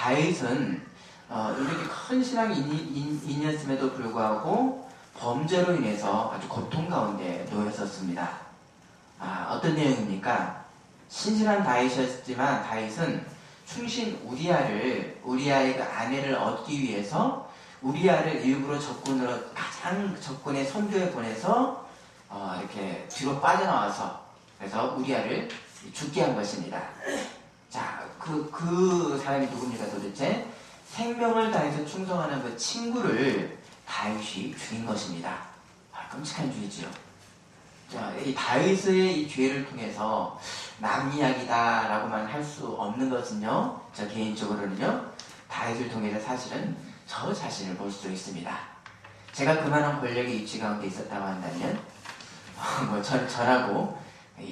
다윗은 이렇게 큰 신앙 인이었음에도 불구하고 범죄로 인해서 아주 고통 가운데 놓였었습니다. 어떤 내용입니까? 신실한 다윗이었지만 다윗은 충신 우리아의 그 아내를 얻기 위해서 우리아를 일부러 가장 적군의 선두에 보내서 이렇게 뒤로 빠져나와서 그래서 우리아를 죽게 한 것입니다. 자, 그 사람이 누굽니까 도대체? 생명을 다해서 충성하는 그 친구를 다윗이 죽인 것입니다. 끔찍한 죄지요. 자, 이 다윗의 이 죄를 통해서 남 이야기다라고만 할 수 없는 것은요, 저 개인적으로는요, 다윗을 통해서 사실은 저 자신을 볼 수 있습니다. 제가 그만한 권력의 입지 가운데 있었다고 한다면, 저라고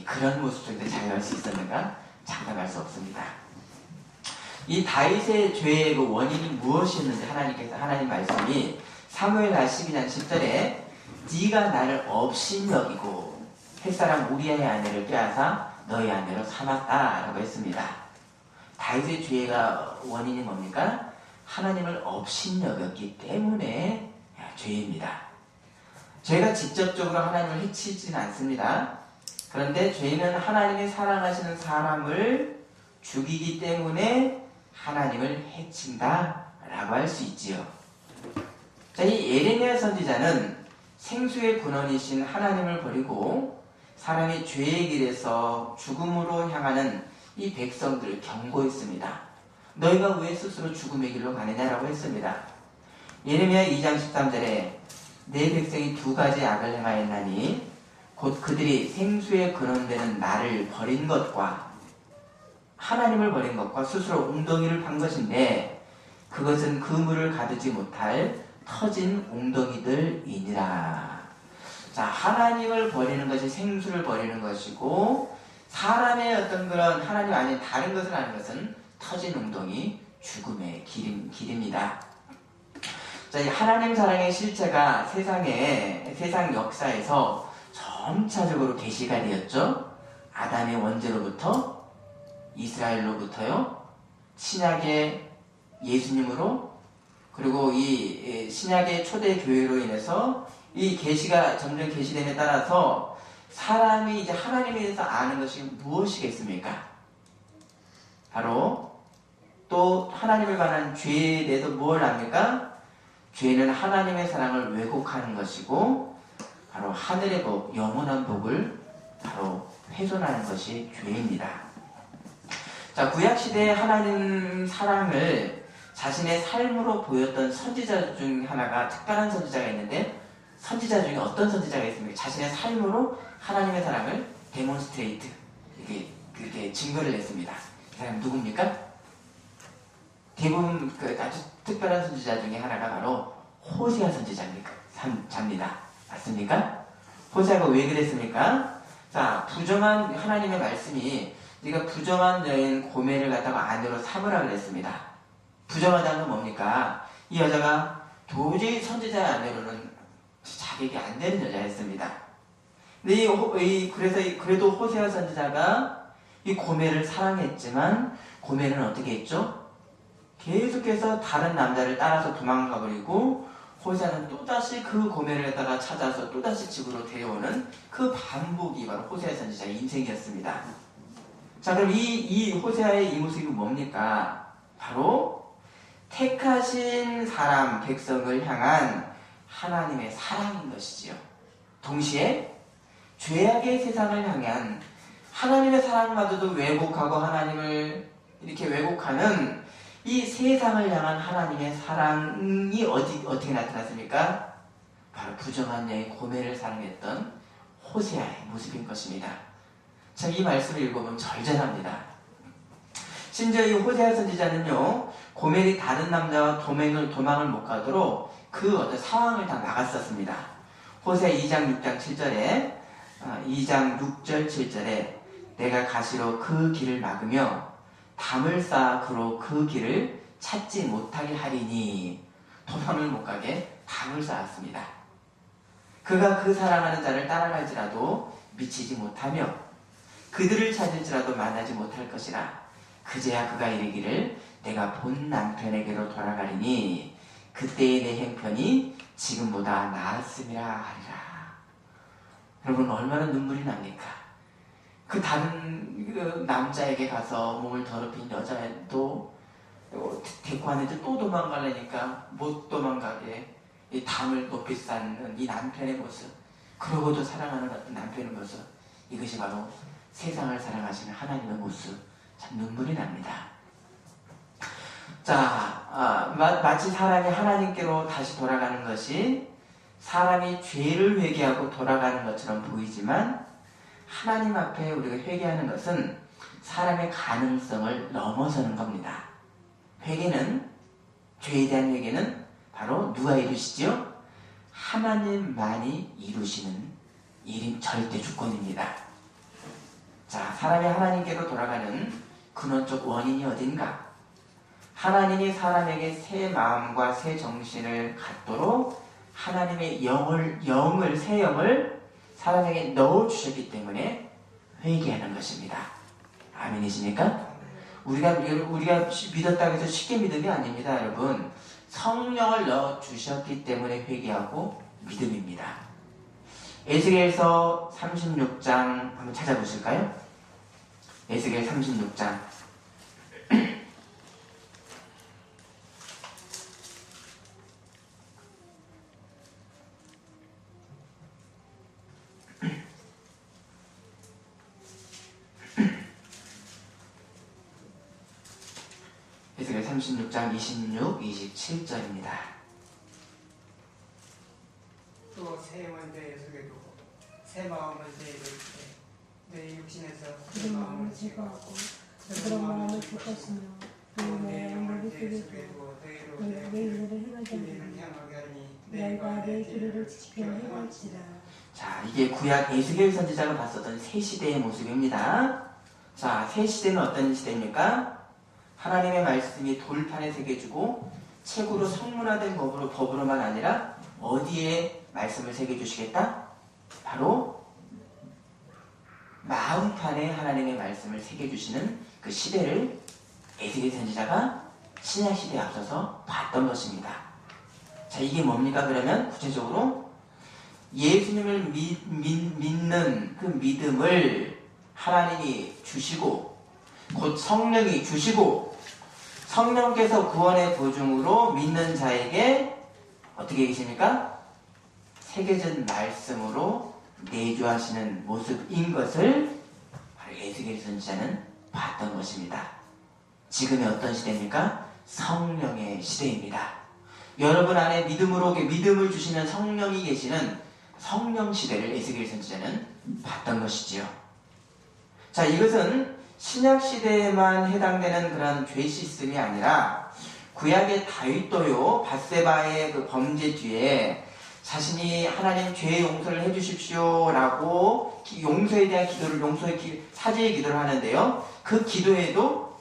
그런 모습 속에서 자유할 수 있었는가? 장담할 수 없습니다. 이 다윗의 죄의 그 원인이 무엇이었는지 하나님 말씀이 사무엘하 12장 10절에 네가 나를 업신여기고 햇사람 우리아의 아내를 빼앗아 너의 아내로 삼았다라고 했습니다. 다윗의 죄가 원인이 뭡니까? 하나님을 업신여겼기 때문에 죄입니다. 죄가 직접적으로 하나님을 해치지는 않습니다. 그런데 죄는 하나님이 사랑하시는 사람을 죽이기 때문에 하나님을 해친다라고 할 수 있지요. 자, 이 예레미야 선지자는 생수의 근원이신 하나님을 버리고 사람이 죄의 길에서 죽음으로 향하는 이 백성들을 경고했습니다. 너희가 왜 스스로 죽음의 길로 가느냐라고 했습니다. 예레미야 2장 13절에 내 백성이 두 가지 악을 행하였나니 곧 그들이 생수의 근원되는 나를 버린 것과 하나님을 버린 것과 스스로 웅덩이를 판 것인데 그것은 그 물을 가두지 못할 터진 웅덩이들이니라. 자, 하나님을 버리는 것이 생수를 버리는 것이고 사람의 어떤 그런 하나님 아닌 다른 것을 하는 것은 터진 웅덩이 죽음의 길입니다. 자, 이 하나님 사랑의 실체가 세상 역사에서 점차적으로 계시가 되었죠. 아담의 원죄로부터 이스라엘로부터요, 신약의 예수님으로, 그리고 이 신약의 초대 교회로 인해서 이 계시가 점점 계시됨에 따라서 사람이 이제 하나님에 대해서 아는 것이 무엇이겠습니까? 바로 또 하나님에 관한 죄에 대해서 뭘 압니까? 죄는 하나님의 사랑을 왜곡하는 것이고 바로 하늘의 복, 영원한 복을 바로 훼손하는 것이 죄입니다. 자, 구약시대에 하나님 사랑을 자신의 삶으로 보였던 선지자 중 하나가, 특별한 선지자가 있는데, 선지자 중에 어떤 선지자가 있습니까? 자신의 삶으로 하나님의 사랑을 데몬스트레이트, 이렇게 증거를 냈습니다. 이 사람 누굽니까? 대부분 아주 특별한 선지자 중에 하나가 바로 호세아 선지자입니다. 맞습니까? 호세아가 왜 그랬습니까? 자, 부정한 하나님의 말씀이 네가 부정한 여인 고멜을 갖다가 아내로 삼으라 그랬습니다. 부정하다는 건 뭡니까? 이 여자가 도저히 선지자의 아내로는 자격이 안 되는 여자였습니다. 근데 그래도 호세아 선지자가 이 고멜을 사랑했지만 고멜은 어떻게 했죠? 계속해서 다른 남자를 따라서 도망가버리고 호세아는 또다시 그 고멜을 갖다가 찾아서 또다시 집으로 데려오는 그 반복이 바로 호세아 선지자의 인생이었습니다. 자, 그럼 이 호세아의 이 모습이 뭡니까? 바로 택하신 사람, 백성을 향한 하나님의 사랑인 것이지요. 동시에 죄악의 세상을 향한 하나님의 사랑마저도 왜곡하고 하나님을 이렇게 왜곡하는 이 세상을 향한 하나님의 사랑이 어떻게 나타났습니까? 바로 부정한 여인 고멜을 사랑했던 호세아의 모습인 것입니다. 참, 이 말씀을 읽어보면 절절합니다. 심지어 이 호세아 선지자는요, 고멜이 다른 남자와 도망을 못 가도록 그 어떤 상황을 다 막았었습니다. 호세아 2장 6장 7절에 2장 6절 7절에 내가 가시로 그 길을 막으며 담을 쌓아 그로 그 길을 찾지 못하게 하리니, 도망을 못 가게 담을 쌓았습니다. 그가 그 사랑하는 자를 따라갈지라도 미치지 못하며 그들을 찾을지라도 만나지 못할 것이라. 그제야 그가 이르기를 내가 본 남편에게로 돌아가리니 그때의 내 형편이 지금보다 나았음이라 하리라. 여러분 얼마나 눈물이 납니까? 그 다른 그 남자에게 가서 몸을 더럽힌 여자애도 데리고 왔는데 또 도망가려니까 못 도망가게 이 담을 높이 쌓는 이 남편의 모습, 그러고도 사랑하는 남편의 모습, 이것이 바로 세상을 사랑하시는 하나님의 모습. 참 눈물이 납니다. 자, 마치 사람이 하나님께로 다시 돌아가는 것이 사람이 죄를 회개하고 돌아가는 것처럼 보이지만, 하나님 앞에 우리가 회개하는 것은 사람의 가능성을 넘어서는 겁니다. 회개는, 죄에 대한 회개는 바로 누가 이루시죠? 하나님만이 이루시는 일인 절대 주권입니다. 자, 사람이 하나님께로 돌아가는 근원적 원인이 어딘가? 하나님이 사람에게 새 마음과 새 정신을 갖도록 하나님의 새 영을 사람에게 넣어주셨기 때문에 회개하는 것입니다. 아멘이십니까? 우리가 믿었다고 해서 쉽게 믿은 게 아닙니다, 여러분. 성령을 넣어주셨기 때문에 회개하고 믿음입니다. 에스겔서 36장 한번 찾아보실까요? 에스겔 36장. 에스겔 36장 26, 27절입니다. 또 새 영을 내 속에 두고 새 마음을 내 입에 내 육신에서 새 마음을 제거하고 그런 마음을 줄 것이며 또 내 영을 내 속에 두고 내 일을 행하게 하리니 내가 내 길을 지켜 행할지라. 자, 이게 구약 에스겔 선지자가 봤었던 새 시대의 모습입니다. 자, 새 시대는 어떤 시대입니까? 하나님의 말씀이 돌판에 새겨주고 책으로 성문화된 법으로만 아니라 어디에 말씀을 새겨주시겠다? 바로 마음판에 하나님의 말씀을 새겨주시는 그 시대를 에스겔 선지자가 신약시대에 앞서서 봤던 것입니다. 자, 이게 뭡니까? 그러면 구체적으로 예수님을 믿는 그 믿음을 하나님이 주시고 곧 성령이 주시고 성령께서 구원의 보증으로 믿는 자에게 어떻게 계십니까? 새겨진 말씀으로 내주하시는 모습인 것을 바로 에스겔 선지자는 봤던 것입니다. 지금의 어떤 시대입니까? 성령의 시대입니다. 여러분 안에 믿음을 주시는 성령이 계시는 성령 시대를 에스겔 선지자는 봤던 것이지요. 자, 이것은 신약 시대에만 해당되는 그런 죄 시스템이 아니라 구약의 다윗도요, 밧세바의 그 범죄 뒤에 자신이 하나님 죄의 용서를 해주십시오라고 용서에 대한 기도를 사죄의 기도를 하는데요. 그 기도에도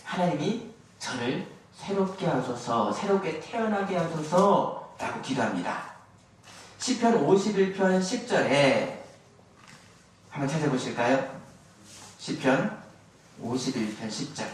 하나님이 저를 새롭게 하소서, 새롭게 태어나게 하소서라고 기도합니다. 시편 51편 10절에 한번 찾아보실까요? 시편 51편 10절.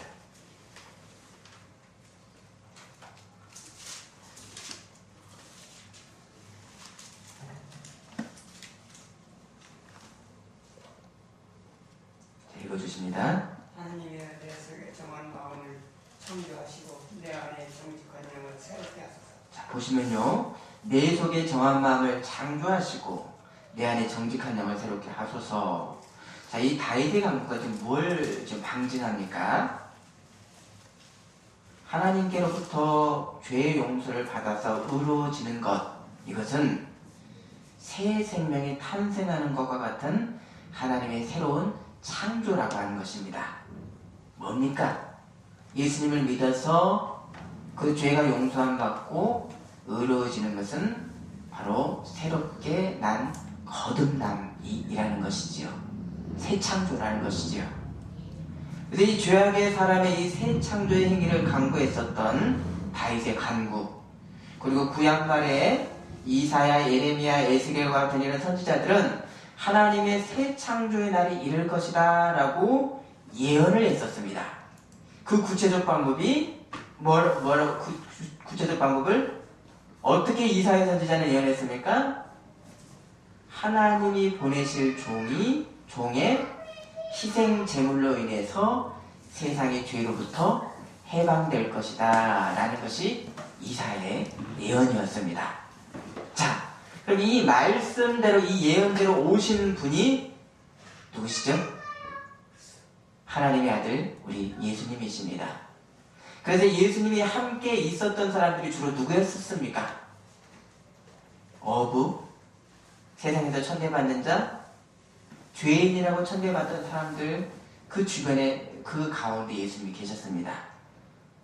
읽어주십니다. 하나님의 내 속에 정한 마음을 창조하시고 내 안에 정직한 영을 새롭게 하소서. 자, 보시면요. 내 속에 정한 마음을 창조하시고 내 안에 정직한 영을 새롭게 하소서. 자, 이 다윗의 간구가 지금 뭘 지금 방증합니까? 하나님께로부터 죄의 용서를 받아서 의로워지는 것, 이것은 새 생명이 탄생하는 것과 같은 하나님의 새로운 창조라고 하는 것입니다. 뭡니까? 예수님을 믿어서 그 죄가 용서함 받고 의로워지는 것은 바로 새롭게 난 거듭남이라는 것이지요. 새 창조라는 것이지요. 그래서 이 죄악의 사람의 이 새 창조의 행위를 간구했었던 다윗의 간구, 그리고 구약말에 이사야, 예레미야, 에스겔과 같은 이런 선지자들은 하나님의 새 창조의 날이 이를 것이다 라고 예언을 했었습니다. 그 구체적 방법이 구체적 방법을 어떻게 이사야 선지자는 예언했습니까? 하나님이 보내실 종의 희생 제물로 인해서 세상의 죄로부터 해방될 것이다 라는 것이 이사야의 예언이었습니다. 자, 그럼 이 말씀대로 이 예언대로 오신 분이 누구시죠? 하나님의 아들 우리 예수님이십니다. 그래서 예수님이 함께 있었던 사람들이 주로 누구였습니까? 어부, 세상에서 천대받는 자, 죄인이라고 천대받던 사람들, 그 주변에 그 가운데 예수님이 계셨습니다.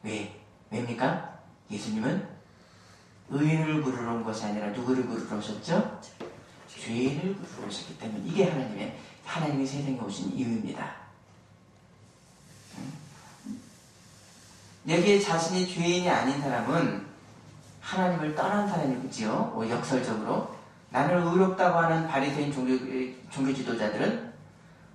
왜입니까? 예수님은 의인을 부르러 온 것이 아니라 누구를 부르러 오셨죠? 죄인을 부르러 오셨기 때문에 이게 하나님이 세상에 오신 이유입니다. 여기에 자신이 죄인이 아닌 사람은 하나님을 떠난 사람이지요. 역설적으로 나를 의롭다고 하는 바리새인 종교 지도자들은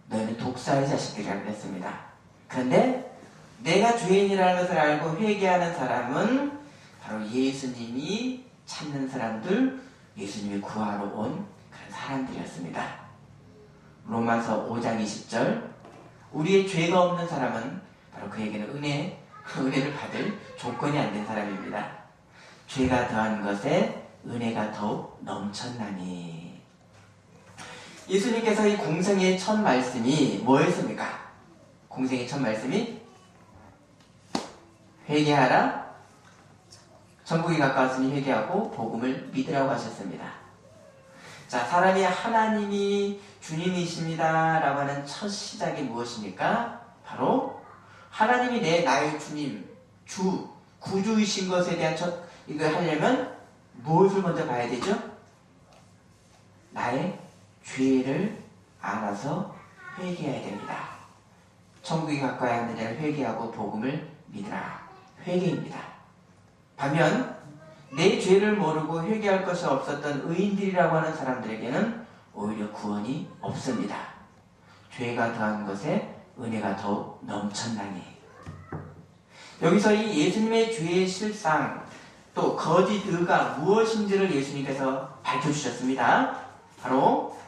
너희는 독사의 자식들이라고 했습니다. 그런데 내가 죄인이라는 것을 알고 회개하는 사람은 바로 예수님이 찾는 사람들, 예수님이 구하러 온 그런 사람들이었습니다. 로마서 5장 20절 우리의 죄가 없는 사람은 바로 그에게는 은혜를 받을 조건이 안 된 사람입니다. 죄가 더한 것에 은혜가 더욱 넘쳤나니. 예수님께서 이 공생의 첫 말씀이 뭐였습니까? 공생의 첫 말씀이 회개하라, 천국이 가까웠으니 회개하고 복음을 믿으라고 하셨습니다. 자, 사람이 하나님이 주님이십니다 라고 하는 첫 시작이 무엇입니까? 바로 하나님이 나의 주님, 구주이신 것에 대한 이걸 하려면 무엇을 먼저 봐야 되죠? 나의 죄를 알아서 회개해야 됩니다. 천국이 가까이 하는 자를 회개하고 복음을 믿으라. 회개입니다. 반면 내 죄를 모르고 회개할 것이 없었던 의인들이라고 하는 사람들에게는 오히려 구원이 없습니다. 죄가 더한 것에 은혜가 더욱 넘쳤나니. 여기서 이 예수님의 죄의 실상 또 거짓 의가 무엇인지를 예수님께서 밝혀주셨습니다. 바로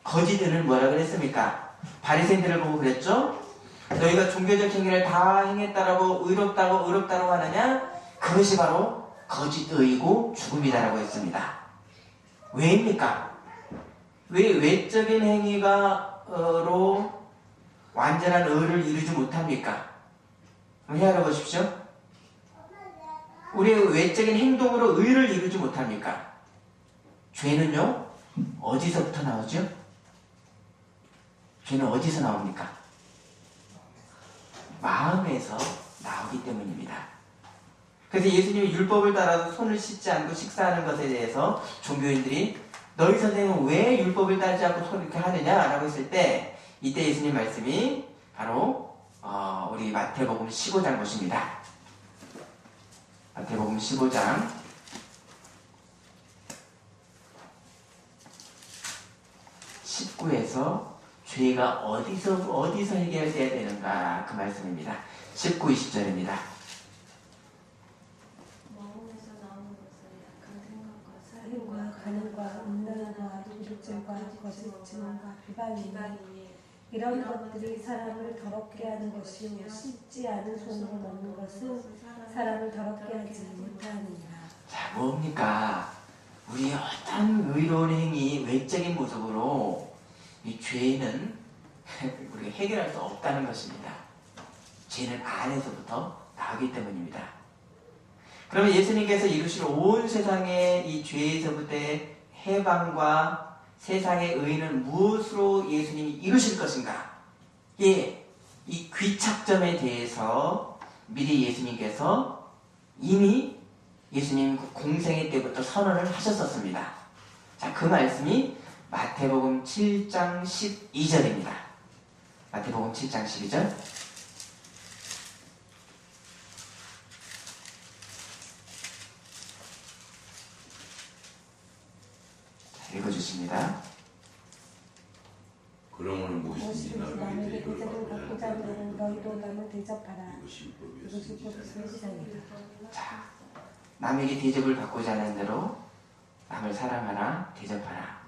거짓 의는 뭐라고 그랬습니까? 바리새인들을 보고 그랬죠? 너희가 종교적 행위를 다 행했다라고 의롭다고 하느냐? 그것이 바로 거짓 의이고 죽음이다라고 했습니다. 왜입니까? 왜 외적인 행위가로 완전한 의를 이루지 못합니까? 한번 헤아려 보십시오. 우리의 외적인 행동으로 의를 이루지 못합니까? 죄는요, 어디서부터 나오죠? 죄는 어디서 나옵니까? 마음에서 나오기 때문입니다. 그래서 예수님이 율법을 따라서 손을 씻지 않고 식사하는 것에 대해서 종교인들이 너희 선생님은 왜 율법을 따르지 않고 손을 이렇게 하느냐라고 했을 때 이때 예수님 말씀이 바로 우리 마태복음 15장 보십니다. 마태복음 15장 19에서 죄가 어디서 해결돼야 되는가 그 말씀입니다. 19, 20절입니다. 마음에서 나오는 것은 약한 생각과 살인과 간음과 음란과 도둑질과 거짓 증언과 비방이니 이런 것들이 사람을 더럽게 하는 것이요 씻지 않은 손으로 먹는 것은 사람을 더럽게 하지 못하느니라. 자, 뭡니까? 우리의 어떤 의로운 행위, 외적인 모습으로 이 죄는 우리가 해결할 수 없다는 것입니다. 죄는 안에서부터 나오기 때문입니다. 그러면 예수님께서 이루실 온 세상의 이 죄에서부터의 해방과 세상의 의는 무엇으로 예수님이 이루실 것인가? 예, 이 귀착점에 대해서 미리 예수님께서 이미 예수님 공생애 때부터 선언을 하셨었습니다. 자, 그 말씀이 마태복음 7장 12절입니다. 마태복음 7장 12절. 읽어주십니다. 그러므로 무엇이든지 무엇이든지 남에게 남에게 대접을 대접을 받고자 하는 받고자 너희도 남을 대접하라. 이것이 이것이 법이었으니 법의 시작이다. 자, 남에게 대접을 받고자 하는 대로 남을 사랑하라, 대접하라.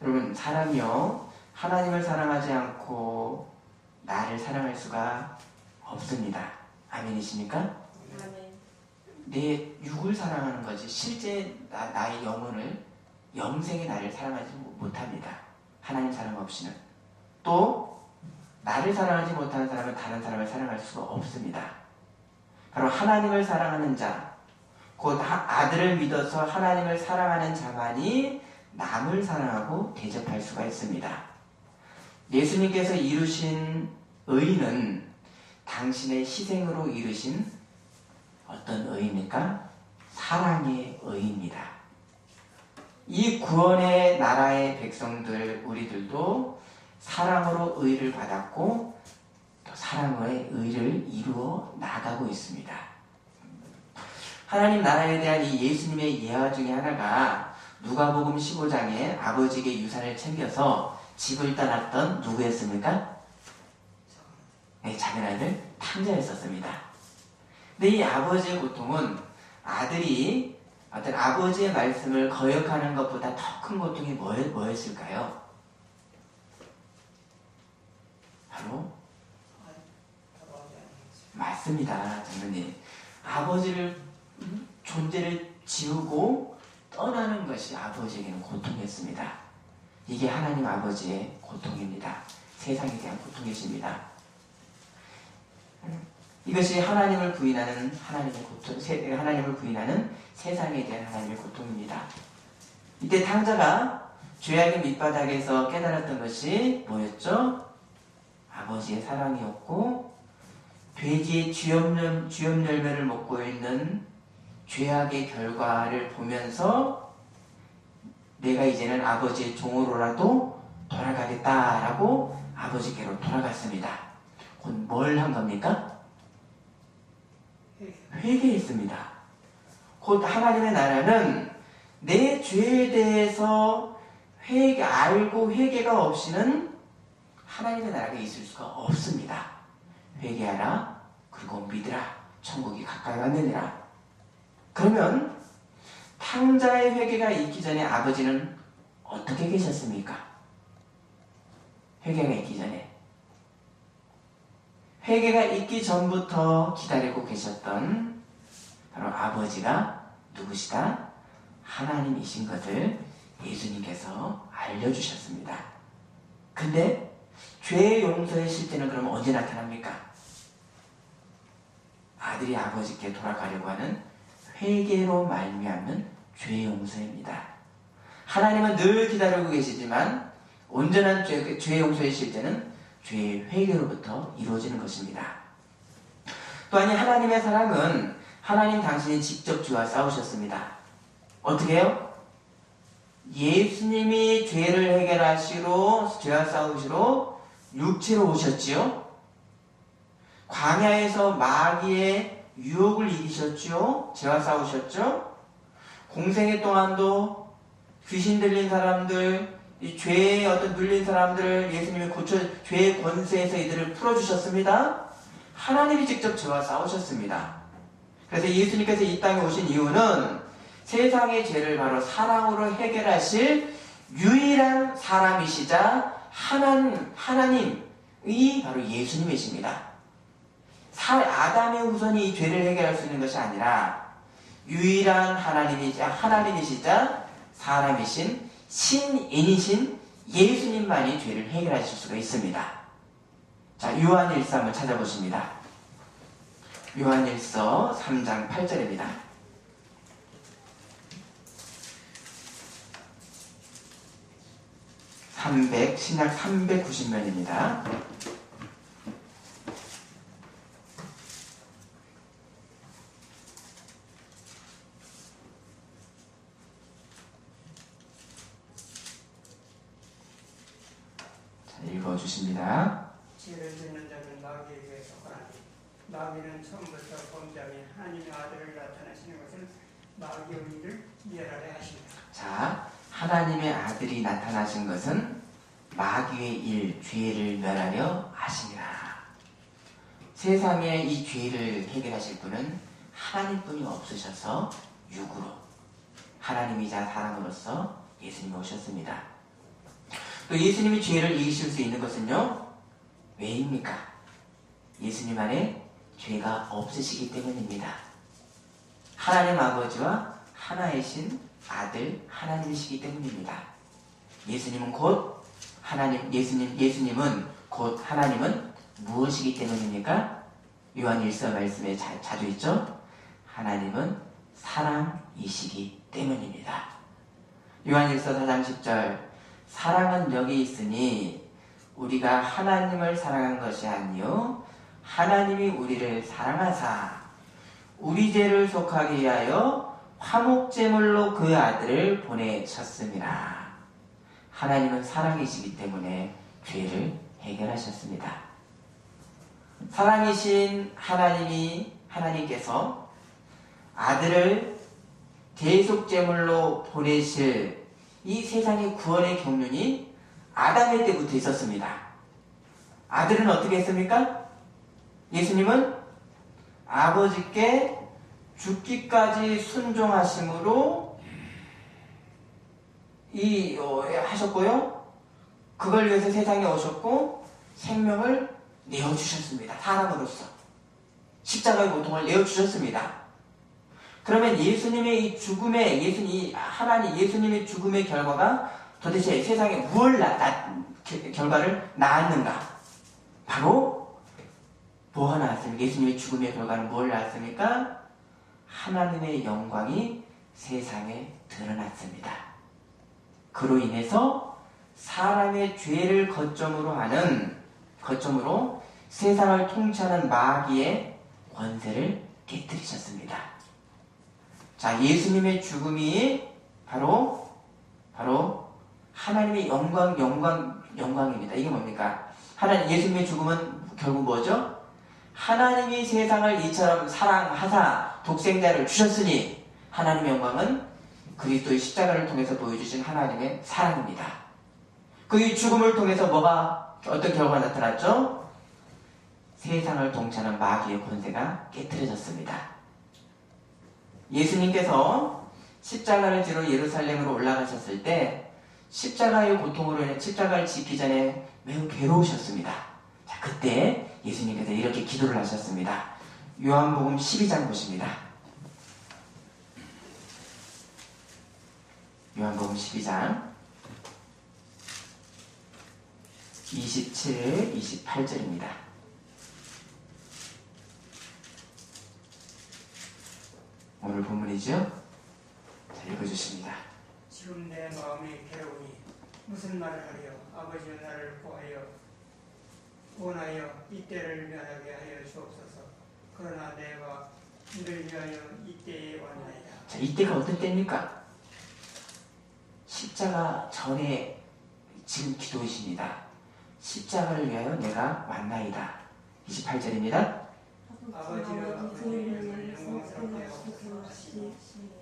여러분, 사람이요, 하나님을 사랑하지 않고 나를 사랑할 수가 없습니다. 아멘이십니까? 아멘. 내 육을 사랑하는 거지 실제 나의 영혼을, 영생의 나를 사랑하지 못합니다. 하나님 사랑 없이는. 또 나를 사랑하지 못하는 사람은 다른 사람을 사랑할 수가 없습니다. 바로 하나님을 사랑하는 자, 곧 아들을 믿어서 하나님을 사랑하는 자만이 남을 사랑하고 대접할 수가 있습니다. 예수님께서 이루신 의는 당신의 희생으로 이루신 어떤 의입니까? 사랑의 의입니다. 이 구원의 나라의 백성들, 우리들도 사랑으로 의를 받았고 또 사랑의 의를 이루어 나가고 있습니다. 하나님 나라에 대한 이 예수님의 예화 중에 하나가 누가복음 15장에 아버지에게 유산을 챙겨서 집을 떠났던 누구였습니까? 네, 작은 아들 탕자였었습니다. 근데 이 아버지의 고통은 아들이 어떤 아버지의 말씀을 거역하는 것보다 더 큰 고통이 뭐였을까요? 바로 맞습니다, 장로님. 아버지를 존재를 지우고 떠나는 것이 아버지에게는 고통이었습니다. 이게 하나님 아버지의 고통입니다. 세상에 대한 고통이십니다. 이것이 하나님을 부인하는 하나님의 고통, 하나님을 부인하는 세상에 대한 하나님의 고통입니다. 이때 탕자가 죄악의 밑바닥에서 깨달았던 것이 뭐였죠? 아버지의 사랑이었고 돼지의 쥐염 열매를 먹고 있는 죄악의 결과를 보면서 내가 이제는 아버지의 종으로라도 돌아가겠다라고 아버지께로 돌아갔습니다. 곧 뭘 한 겁니까? 회개했습니다. 곧 하나님의 나라는 내 죄에 대해서 알고 회개가 없이는 하나님의 나라가 있을 수가 없습니다. 회개하라, 그리고 믿으라, 천국이 가까이 왔느니라. 그러면 탕자의 회개가 있기 전에 아버지는 어떻게 계셨습니까? 회개가 있기 전에. 회개가 있기 전부터 기다리고 계셨던 바로 아버지가 누구시다? 하나님이신 것을 예수님께서 알려주셨습니다. 근데 죄의 용서의 실제는 그럼 언제 나타납니까? 아들이 아버지께 돌아가려고 하는 회개로 말미암는 죄의 용서입니다. 하나님은 늘 기다리고 계시지만 온전한 죄의 용서의 실제는 죄의 회개로부터 이루어지는 것입니다. 또한 하나님의 사랑은 하나님 당신이 직접 죄와 싸우셨습니다. 어떻게 해요? 예수님이 죄를 해결하시러 죄와 싸우시러 육체로 오셨지요. 광야에서 마귀의 유혹을 이기셨죠. 죄와 싸우셨죠. 공생애 동안도 귀신 들린 사람들, 이 죄에 어떤 눌린 사람들을 예수님이 고쳐 죄의 권세에서 이들을 풀어주셨습니다. 하나님이 직접 죄와 싸우셨습니다. 그래서 예수님께서 이 땅에 오신 이유는 세상의 죄를 바로 사랑으로 해결하실 유일한 사람이시자 하나님이 바로 예수님이십니다. 아담의 후손이 이 죄를 해결할 수 있는 것이 아니라 유일한 하나님이시자 사람이신 신인이신 예수님만이 죄를 해결하실 수가 있습니다. 자, 요한일서 한번 찾아보십니다. 요한일서 3장 8절입니다. 신약 390면입니다. 읽어주십니다. 죄를 짓는 자는 마귀에게 속하나니 마귀는 처음부터 범죄하며 하나님의 아들을 나타내시는 것을 마귀의 일을 멸하려 하십니다. 자, 하나님의 아들이 나타나신 것은 마귀의 일, 죄를 멸하려 하시니라. 세상에 이 죄를 해결하실 분은 하나님뿐이 없으셔서 육으로 하나님이자 사람으로서 예수님이 오셨습니다. 또 예수님이 죄를 이기실 수 있는 것은요, 왜입니까? 예수님 안에 죄가 없으시기 때문입니다. 하나님 아버지와 하나이신 아들 하나님이시기 때문입니다. 예수님은 곧 하나님, 예수님은 곧 하나님은 무엇이기 때문입니까? 요한 1서 말씀에 자주 있죠? 하나님은 사랑이시기 때문입니다. 요한 1서 4장 10절, 사랑은 여기 있으니 우리가 하나님을 사랑한 것이 아니요 하나님이 우리를 사랑하사 우리 죄를 속하게 위하여 화목제물로 그 아들을 보내셨습니다. 하나님은 사랑이시기 때문에 죄를 해결하셨습니다. 사랑이신 하나님께서 아들을 대속제물로 보내실 이 세상의 구원의 경륜이 아담의 때부터 있었습니다. 아들은 어떻게 했습니까? 예수님은 아버지께 죽기까지 순종하심으로 하셨고요. 그걸 위해서 세상에 오셨고 생명을 내어주셨습니다. 사람으로서 십자가의 고통을 내어주셨습니다. 그러면 예수님의 이 죽음의 예수님의 죽음의 결과가 도대체 세상에 무엇을 결과를 낳았는가? 바로 뭐가 나왔습니까? 예수님의 죽음의 결과는 뭘 낳았습니까? 하나님의 영광이 세상에 드러났습니다. 그로 인해서 사람의 죄를 거점으로 세상을 통치하는 마귀의 권세를 깨뜨리셨습니다. 자, 예수님의 죽음이 바로 하나님의 영광입니다. 이게 뭡니까? 예수님의 죽음은 결국 뭐죠? 하나님이 세상을 이처럼 사랑하사 독생자를 주셨으니 하나님의 영광은 그리스도의 십자가를 통해서 보여주신 하나님의 사랑입니다. 그 죽음을 통해서 어떤 결과가 나타났죠? 세상을 통치하는 마귀의 권세가 깨트려졌습니다. 예수님께서 십자가를 지러 예루살렘으로 올라가셨을 때 십자가의 고통으로 인해 십자가를 지기 전에 매우 괴로우셨습니다. 자, 그때 예수님께서 이렇게 기도를 하셨습니다. 요한복음 12장 보십니다. 요한복음 12장 27, 28절입니다. 오늘 본문이죠? 자, 읽어주십니다. 지금 내 마음이 괴로우니 무슨 말을 하리요? 아버지는 나를 원하여 이때를 면하게 하여 주옵소서. 그러나 내가 이를 위하여 이때에 왔나이다. 자, 이때가 어떤 때입니까? 십자가 전에 지금 기도이십니다. 십자가를 위하여 내가 왔나이다. 28절입니다. 아버지여 그 이름을 영광스럽게 하옵소서.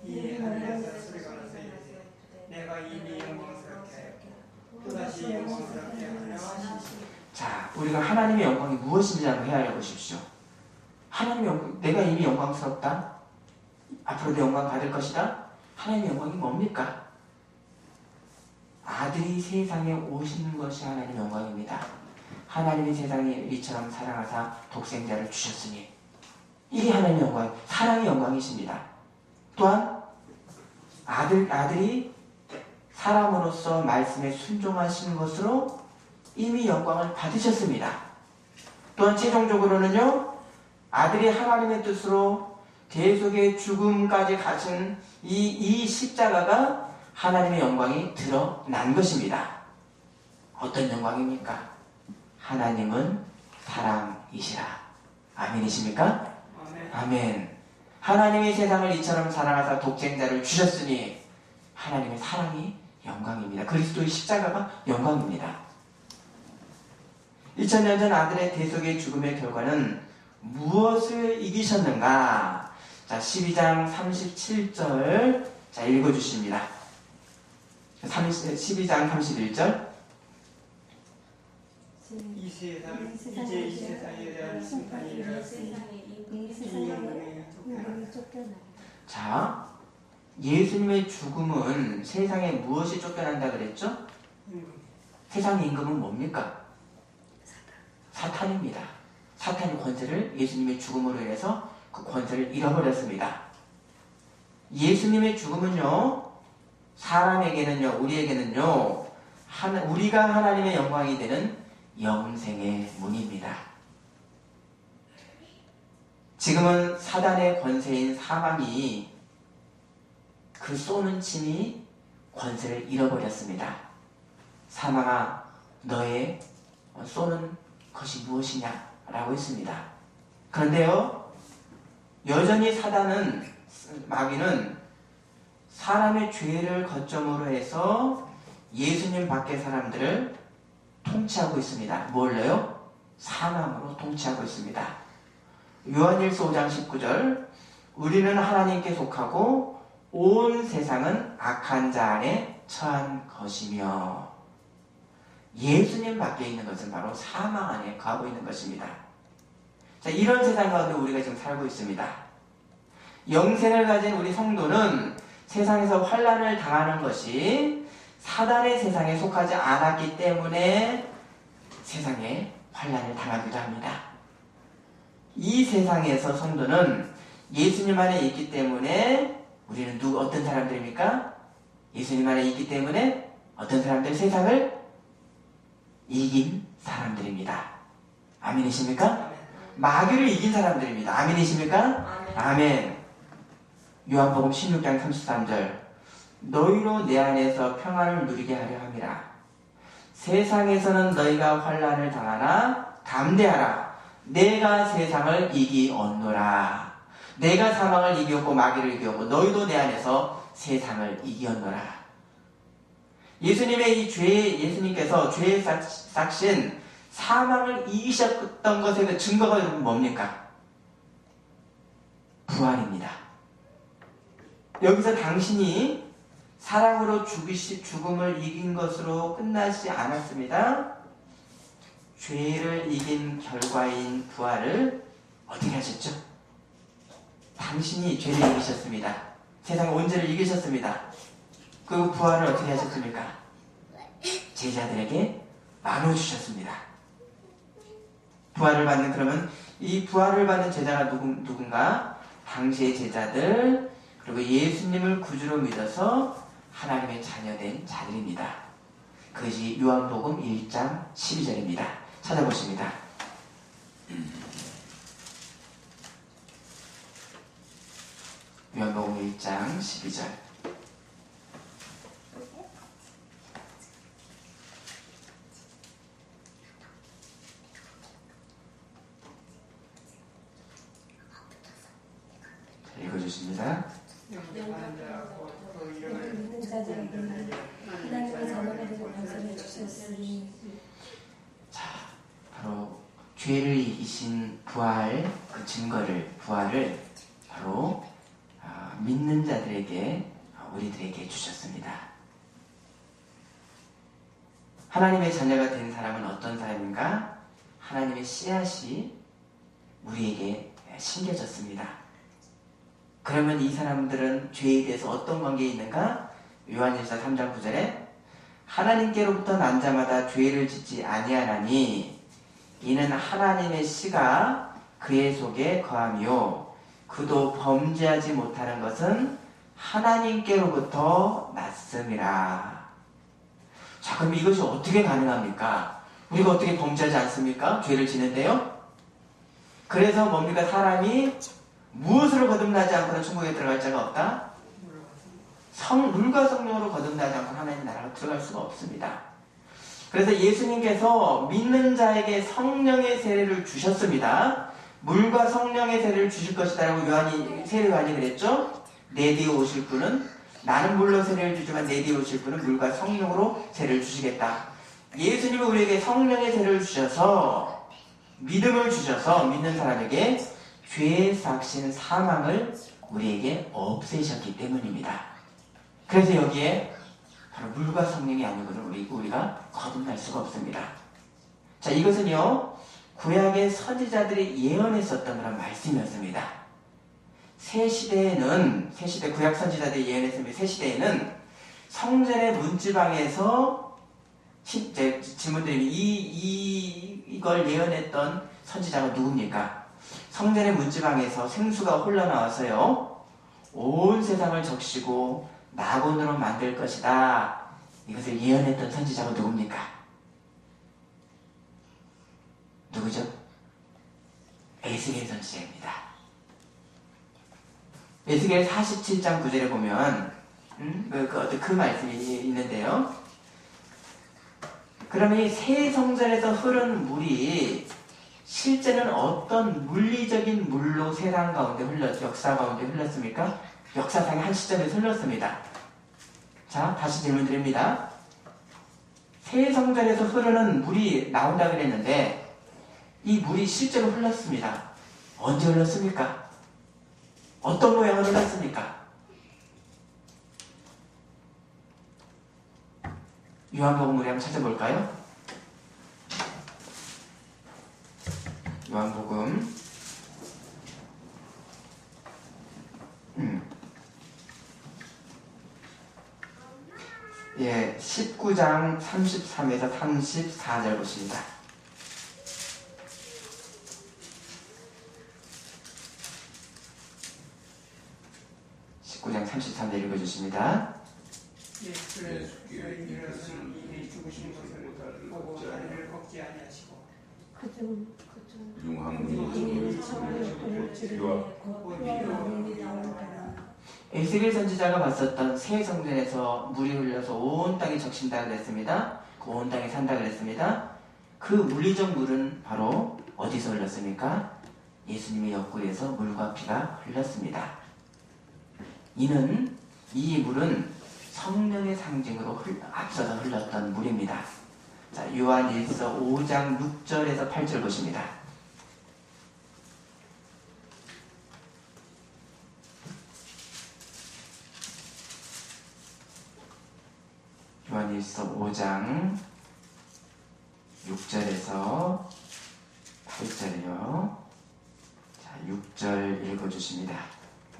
이에 하늘에서 소리가 나서 이르되 내가 이미 영광스럽게 하였고 또다시 영광스럽게 하려 하시니. 자, 우리가 하나님의 영광이 무엇인지 한번 헤아려 보십시오. 하나님의 영광, 내가 이미 영광스럽다. 앞으로도 영광 받을 것이다. 하나님의 영광이 뭡니까? 아들이 세상에 오시는 것이 하나님의 영광입니다. 하나님이 세상을 이처럼 사랑하사 독생자를 주셨으니 이게 하나님의 영광, 사랑의 영광이십니다. 또한 아들이 사람으로서 말씀에 순종하시는 것으로 이미 영광을 받으셨습니다. 또한 최종적으로는요, 아들이 하나님의 뜻으로 대속의 죽음까지 가신 이 십자가가 하나님의 영광이 드러난 것입니다. 어떤 영광입니까? 하나님은 사랑이시라. 아멘이십니까? 아멘. 아멘. 하나님이 세상을 이처럼 사랑하사 독생자를 주셨으니 하나님의 사랑이 영광입니다. 그리스도의 십자가가 영광입니다. 2000년 전 아들의 대속의 죽음의 결과는 무엇을 이기셨는가? 자, 12장 37절 자, 읽어주십니다. 12장 31절 이 세상에 대한 심판이 일어났으니 이 세상에 임금이 쫓겨나리라. 자, 예수님의 죽음은 세상에 무엇이 쫓겨난다 그랬죠? 세상의 임금은 뭡니까? 사탄입니다. 사탄의 권세를 예수님의 죽음으로 인해서 그 권세를 잃어버렸습니다. 예수님의 죽음은요, 사람에게는요, 우리에게는요, 우리가 하나님의 영광이 되는 영생의 문입니다. 지금은 사단의 권세인 사망이 그 쏘는 침이 권세를 잃어버렸습니다. 사망아, 너의 쏘는 것이 무엇이냐? 라고 했습니다. 그런데요, 여전히 마귀는 사람의 죄를 거점으로 해서 예수님 밖의 사람들을 통치하고 있습니다. 뭘로요? 사망으로 통치하고 있습니다. 요한일서 5장 19절, 우리는 하나님께 속하고 온 세상은 악한 자 안에 처한 것이며, 예수님 밖에 있는 것은 바로 사망 안에 거하고 있는 것입니다. 자, 이런 세상 가운데 우리가 지금 살고 있습니다. 영생을 가진 우리 성도는 세상에서 환난을 당하는 것이 사단의 세상에 속하지 않았기 때문에 세상에 환난을 당하기도 합니다. 이 세상에서 성도는 예수님 안에 있기 때문에 우리는 어떤 사람들입니까? 예수님 안에 있기 때문에 어떤 사람들? 세상을 이긴 사람들입니다. 아멘이십니까? 마귀를 이긴 사람들입니다. 아멘이십니까? 아멘. 요한복음 16장 33절, 너희로 내 안에서 평안을 누리게 하려 함이라. 세상에서는 너희가 환난을 당하나 담대하라. 내가 세상을 이기었노라. 내가 사망을 이기었고 마귀를 이기었고 너희도 내 안에서 세상을 이기었노라. 예수님께서 죄의 싹신 사망을 이기셨던 것의 그 증거가 여러분 뭡니까? 부활입니다. 여기서 당신이 사랑으로 죽음을 이긴 것으로 끝나지 않았습니다. 죄를 이긴 결과인 부활을 어떻게 하셨죠? 당신이 죄를 이기셨습니다. 세상의 온죄를 이기셨습니다. 그 부활을 어떻게 하셨습니까? 제자들에게 나눠주셨습니다. 그러면 이 부활을 받는 제자가 누군가? 당시의 제자들, 그리고 예수님을 구주로 믿어서 하나님의 자녀된 자들입니다. 그것이 요한복음 1장 12절입니다. 찾아보십니다. 요한복음 1장 12절. 읽어주십니다. 믿는 자들에게는 하나님의 자녀가 되는 권세를 주셨으니. 자, 바로 죄를 이기신 부활, 그 부활을 바로 믿는 자들에게, 우리들에게 주셨습니다. 하나님의 자녀가 된 사람은 어떤 사람인가? 하나님의 씨앗이 우리에게 심겨졌습니다. 그러면 이 사람들은 죄에 대해서 어떤 관계에 있는가? 요한일서 3장 9절에 하나님께로부터 난 자마다 죄를 짓지 아니하나니 이는 하나님의 씨가 그의 속에 거하며 그도 범죄하지 못하는 것은 하나님께로부터 났음이라. 자, 그럼 이것이 어떻게 가능합니까? 우리가 어떻게 범죄하지 않습니까? 죄를 지는데요. 그래서 뭡니까? 사람이 무엇으로 거듭나지 않고는 천국에 들어갈 자가 없다? 물과 성령으로 거듭나지 않고 하나님 나라로 들어갈 수가 없습니다. 그래서 예수님께서 믿는 자에게 성령의 세례를 주셨습니다. 물과 성령의 세례를 주실 것이다 라고 세례 요한이 그랬죠? 내 뒤에 오실 분은, 나는 물로 세례를 주지만 내 뒤에 오실 분은 물과 성령으로 세례를 주시겠다. 예수님은 우리에게 성령의 세례를 주셔서, 믿음을 주셔서 믿는 사람에게 죄의 삭신 사망을 우리에게 없애셨기 때문입니다. 그래서 여기에 바로 물과 성령이 아니고는 우리가 거듭날 수가 없습니다. 자, 이것은요, 구약의 선지자들이 예언했었던 그런 말씀이었습니다. 새 시대에는, 새 시대 구약 선지자들이 예언했습니다. 새 시대에는 성전의 문지방에서 질문드리면 이걸 예언했던 선지자가 누굽니까? 성전의 문지방에서 생수가 흘러나와서요, 온 세상을 적시고 낙원으로 만들 것이다. 이것을 예언했던 선지자가 누굽니까? 누구죠? 에스겔 선지자입니다. 에스겔 47장 9절에 보면 그 말씀이 있는데요. 그러면 이 새 성전에서 흐른 물이 실제는 어떤 물리적인 물로 세상 가운데 역사 가운데 흘렀습니까? 역사상의 한 시점에서 흘렀습니다. 자, 다시 질문 드립니다. 새 성전에서 흐르는 물이 나온다 그랬는데 이 물이 실제로 흘렀습니다. 언제 흘렀습니까? 어떤 모양으로 흘렀습니까? 요한복음 우리 한번 찾아볼까요? 요한복음 19장 33에서 34절 보십니다. 19장 33절 읽어주십니다. 예수께서 일어나서 이미 죽으신 것을 보고 하늘을 걷지 아니하시고 그중 용왕이 처음에 주리와 곧 피와 나오더라. 에스겔 선지자가 봤었던 새 성전에서 물이 흘려서 온 땅이 적신다 그랬습니다. 그 온 땅에 산다 그랬습니다. 그 물리적 물은 바로 어디서 흘렀습니까? 예수님의 옆구리에서 물과 피가 흘렀습니다. 이 물은 성령의 상징으로 앞서서 흘렀던 물입니다. 자, 요한일서 5장 6절에서 8절 보십니다. 요한일서 5장 6절에서 8절이요. 자, 6절 읽어주십니다.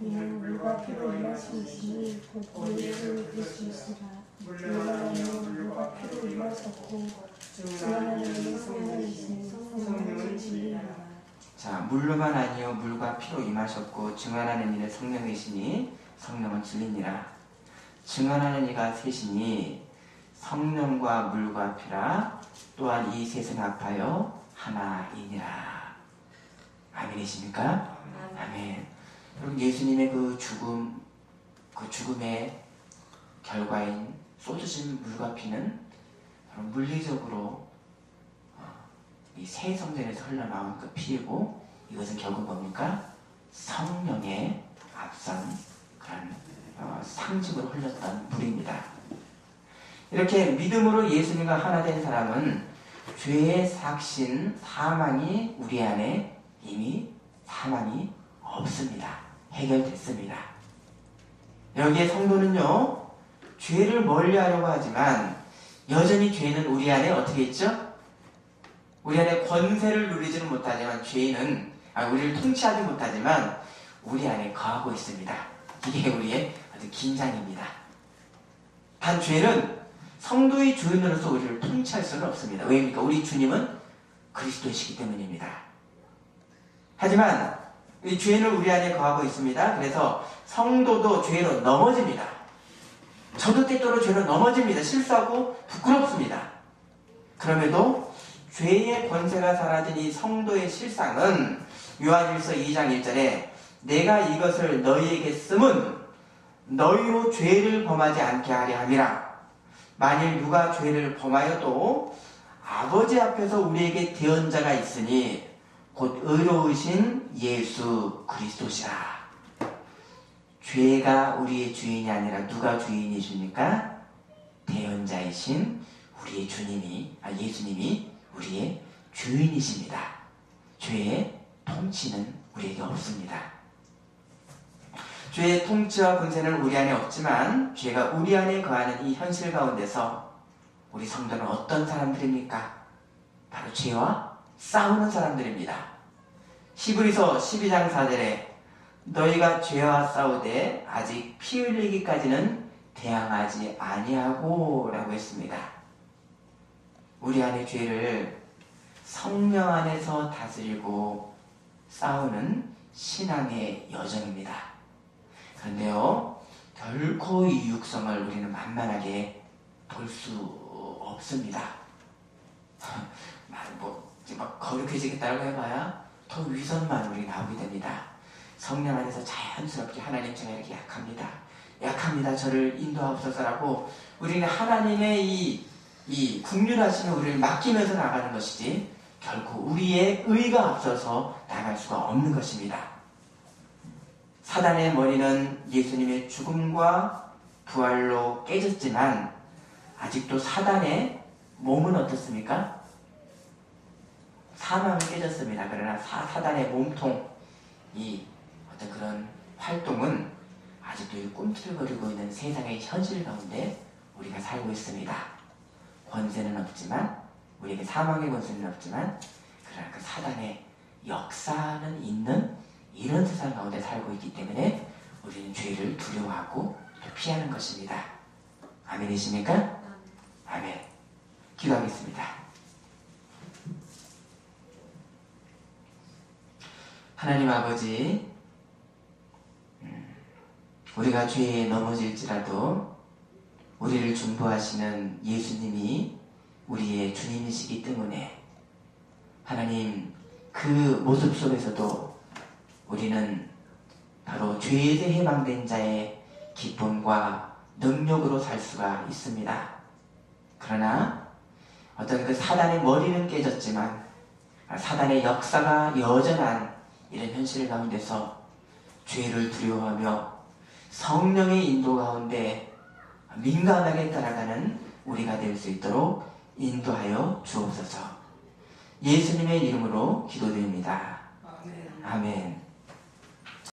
이는 물과 피로 일하시니 곧 예수 그리스도시라. 물과 피로 일하셨고 증언하는 성령이신 성령은 진리라. 자, 물로만 아니요 물과 피로 임하셨고 증언하는 이는 성령이시니 성령은 진리니라. 증언하는 이가 셋이니 성령과 물과 피라. 또한 이 셋은 합하여 하나이니라. 아멘이십니까? 아멘. 여러분, 예수님의 그 죽음의 결과인 쏟으신 물과 피는 물리적으로 이 새 성전에서 흘러나온 그 피이고, 이것은 결국 뭡니까? 성령의 앞선 그런 상징으로 흘렀던 물입니다. 이렇게 믿음으로 예수님과 하나 된 사람은 죄의 삭신 사망이 우리 안에 이미 사망이 없습니다. 해결됐습니다. 여기에 성도는요, 죄를 멀리하려고 하지만 여전히 죄는 우리 안에 어떻게 있죠? 우리 안에 권세를 누리지는 못하지만 죄는 우리를 통치하지 못하지만 우리 안에 거하고 있습니다. 이게 우리의 아주 긴장입니다. 단 죄는 성도의 주인으로서 우리를 통치할 수는 없습니다. 왜입니까? 우리 주님은 그리스도이시기 때문입니다. 하지만 이 죄는 우리 안에 거하고 있습니다. 그래서 성도도 죄로 넘어집니다. 저도 때때로 죄로 넘어집니다. 실수하고 부끄럽습니다. 그럼에도 죄의 권세가 사라진 이 성도의 실상은 요한일서 2장 1절에 내가 이것을 너희에게 쓰면 너희로 죄를 범하지 않게 하려 함이라. 만일 누가 죄를 범하여도 아버지 앞에서 우리에게 대언자가 있으니 곧 의로우신 예수 그리스도시라. 죄가 우리의 주인이 아니라 누가 주인이십니까? 대언자이신 우리의 예수님이 우리의 주인이십니다. 죄의 통치는 우리에게 없습니다. 죄의 통치와 권세는 우리 안에 없지만 죄가 우리 안에 거하는 이 현실 가운데서 우리 성도는 어떤 사람들입니까? 바로 죄와 싸우는 사람들입니다. 히브리서 12장 4절에 너희가 죄와 싸우되 아직 피 흘리기까지는 대항하지 아니하고 라고 했습니다. 우리 안의 죄를 성령 안에서 다스리고 싸우는 신앙의 여정입니다. 그런데요, 결코 이 육성을 우리는 만만하게 볼 수 없습니다. 막 거룩해지겠다고 해봐야 더 위선만 우리 나오게 됩니다. 성령 안에서 자연스럽게 하나님 제가 이렇게 약합니다. 저를 인도하옵소서라고 우리는 하나님의 이 국률하시는 우리를 맡기면서 나가는 것이지 결코 우리의 의가 앞서서 나갈 수가 없는 것입니다. 사단의 머리는 예수님의 죽음과 부활로 깨졌지만 아직도 사단의 몸은 어떻습니까? 사망은 깨졌습니다. 그러나 사단의 몸통, 이 어떤 그런 활동은 아직도 이 꿈틀거리고 있는 세상의 현실 가운데 우리가 살고 있습니다. 권세는 없지만, 우리에게 사망의 권세는 없지만, 그러나 그 사단의 역사는 있는 이런 세상 가운데 살고 있기 때문에 우리는 죄를 두려워하고 또 피하는 것입니다. 아멘이십니까? 아멘. 기도하겠습니다. 하나님 아버지, 우리가 죄에 넘어질지라도 우리를 중보하시는 예수님이 우리의 주님이시기 때문에 하나님, 그 모습 속에서도 우리는 바로 죄에서 해방된 자의 기쁨과 능력으로 살 수가 있습니다. 그러나 어떤 그 사단의 머리는 깨졌지만 사단의 역사가 여전한 이런 현실 가운데서 죄를 두려워하며 성령의 인도 가운데 민감하게 따라가는 우리가 될 수 있도록 인도하여 주옵소서. 예수님의 이름으로 기도드립니다. 아멘. 아멘.